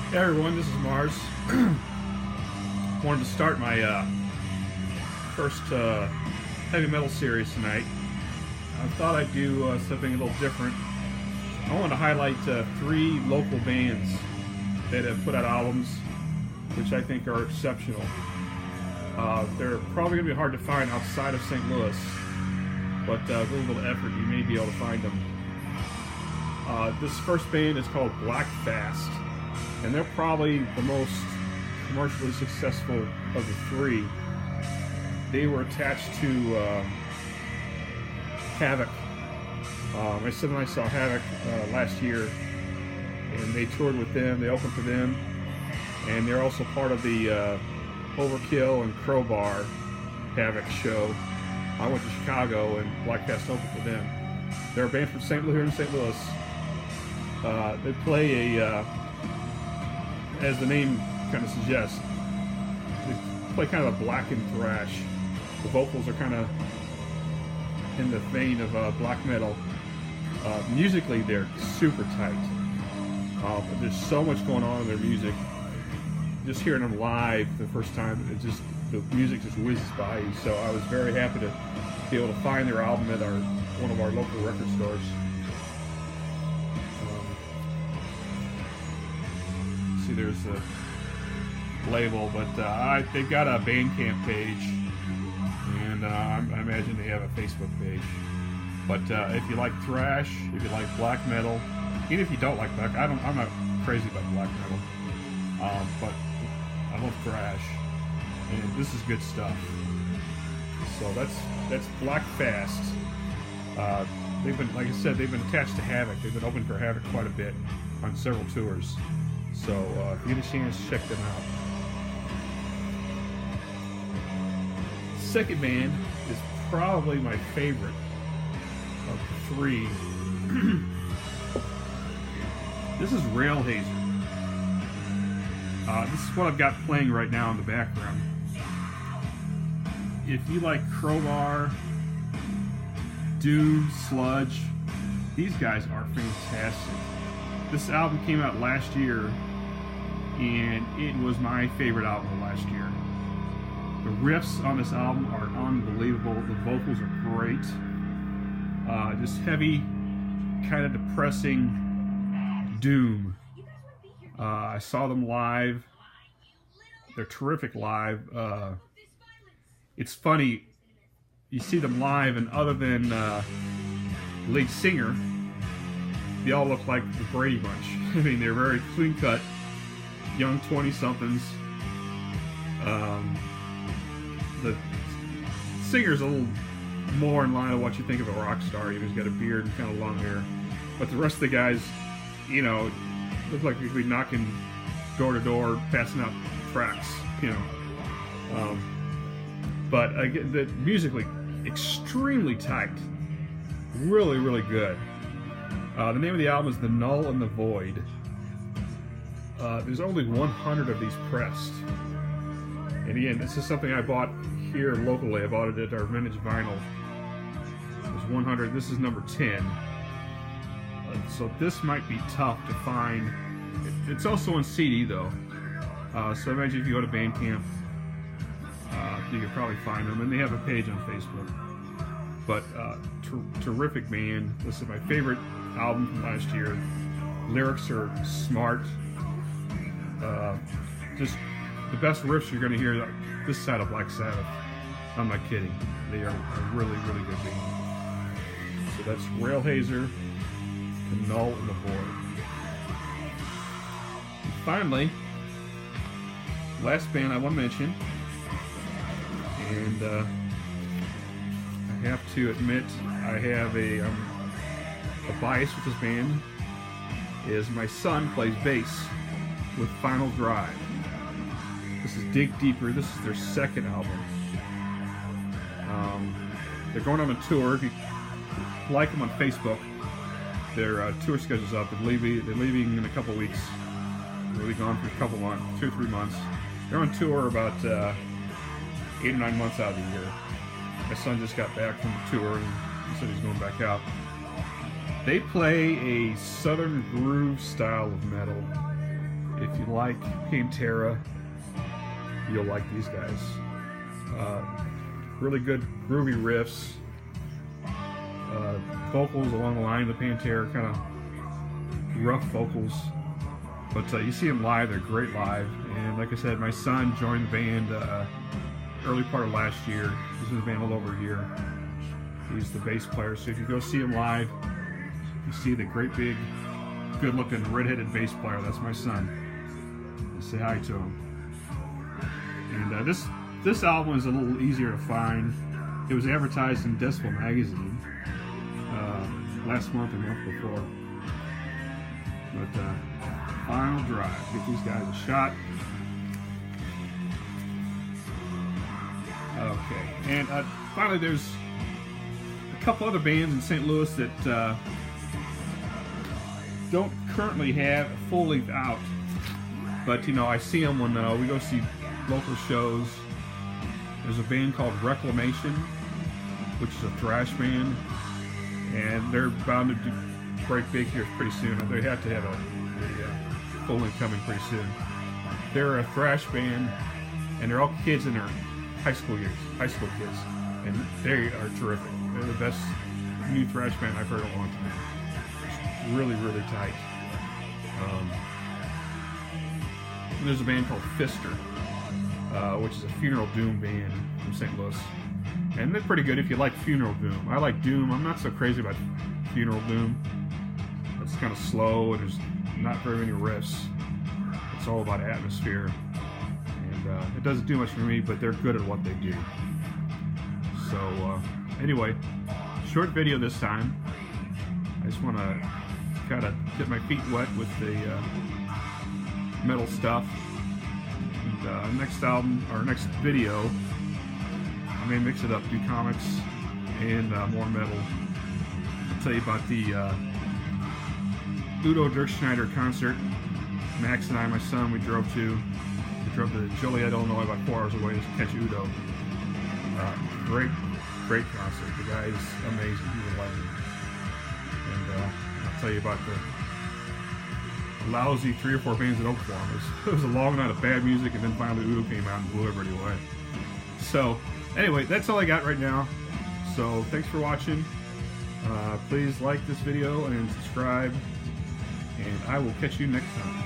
Hey everyone, this is Mars. Wanted to start my first heavy metal series tonight. I thought I'd do something a little different. I want to highlight 3 local bands that have put out albums which I think are exceptional. They're probably going to be hard to find outside of St. Louis, but with a little bit of effort you may be able to find them. This first band is called Black Fast, and they're probably the most commercially successful of the 3. They were attached to Havoc. My son and I saw Havoc last year, and they toured with them. They opened for them, and they're also part of the Overkill and Crowbar Havoc show. I went to Chicago, and Black Fast opened for them. They're a band from St. Louis, here in St. Louis. They play a, as the name kind of suggests, they play kind of a blackened thrash. The vocals are kind of in the vein of black metal. Musically, they're super tight. There's so much going on in their music. Just hearing them live the first time, the music just whizzes by you. So I was very happy to be able to find their album at one of our local record stores. See, there's a label, but they've got a Bandcamp page, and I imagine they have a Facebook page. But if you like thrash, if you like black metal, even if you don't like black, I'm not crazy about black metal, but I love thrash, and this is good stuff. So that's Black Fast. They've been, like I said, they've been attached to Havoc. They've been open for Havoc quite a bit on several tours. So if you get a chance, check them out. Second band is probably my favorite of the 3. This is RAILHAZER. This is what I've got playing right now in the background. If you like Crowbar, Doom, Sludge, these guys are fantastic. This album came out last year, and it was my favorite album of last year. The riffs on this album are unbelievable. The vocals are great. Just heavy, kind of depressing doom. I saw them live. They're terrific live. It's funny, you see them live, and other than lead singer, they all look like the Brady Bunch. I mean, they're very clean-cut, young 20-somethings. The singer's a little more in line with what you think of a rock star. He's got a beard and kind of long hair. But the rest of the guys, you know, look like they could be knocking door to door, passing out tracks, you know. But again, musically, extremely tight. Really, really good. The name of the album is The Null and the Void. There's only 100 of these pressed. And again, this is something I bought here locally. I bought it at our vintage vinyl. There's 100. This is number 10. So this might be tough to find. It's also on CD though. So I imagine if you go to Bandcamp, you could probably find them. And they have a page on Facebook. But terrific band. This is my favorite album from last year. Lyrics are smart. Just the best riffs you're going to hear this side of Black Sabbath. I'm not kidding. They are a really, really good band. So that's RAILHAZER, The Null and the Void. And finally, last band I want to mention, and I have to admit I have a bias with this band, is my son plays bass with Final Drive. This is Dig Deeper. This is their second album. They're going on a tour. If you like them on Facebook, their tour schedule's up. They're leaving in a couple weeks. They'll be gone for a couple months, 2 or 3 months. They're on tour about 8 or 9 months out of the year. My son just got back from the tour and he said he's going back out. They play a southern groove style of metal. if you like Pantera, you'll like these guys. Really good groovy riffs, vocals along the line of the Pantera, kind of rough vocals. But you see them live, they're great live. And like I said, my son joined the band early part of last year. He's in the band a little over a year. He's the bass player, so if you go see him live, you see the great big, good-looking red-headed bass player. That's my son. Say hi to him. And this album is a little easier to find. It was advertised in Decibel magazine last month or month before. But Final Drive, give these guys a shot. Okay, and finally, there's a couple other bands in St. Louis that don't currently have a full length out. But, you know, I see them when we go see local shows. There's a band called Reclamation, which is a thrash band, and they're bound to break big here pretty soon. They have to have a full length coming pretty soon. They're a thrash band, and they're all kids in their high school kids, and they are terrific. They're the best new thrash band I've heard in a long time. It's really, really tight. There's a band called Fister, which is a funeral doom band from St. Louis, and they're pretty good if you like funeral doom. I like doom. I'm not so crazy about funeral doom. It's kind of slow and there's not very many riffs. It's all about atmosphere, and it doesn't do much for me, but they're good at what they do. So anyway, short video this time. I just want to kind of get my feet wet with the metal stuff. And next album, or next video, I may mix it up, do comics and more metal. I'll tell you about the Udo Dirkschneider concert. Max and I, my son, we drove to Joliet, Illinois, about 4 hours away to catch Udo. Great concert. The guy is amazing. He's a legend. And I'll tell you about the lousy 3 or 4 bands that opened for him. It was a long night of bad music, and then finally Udo came out and blew everybody away. So anyway, that's all I got right now. So thanks for watching. Please like this video and subscribe, and I will catch you next time.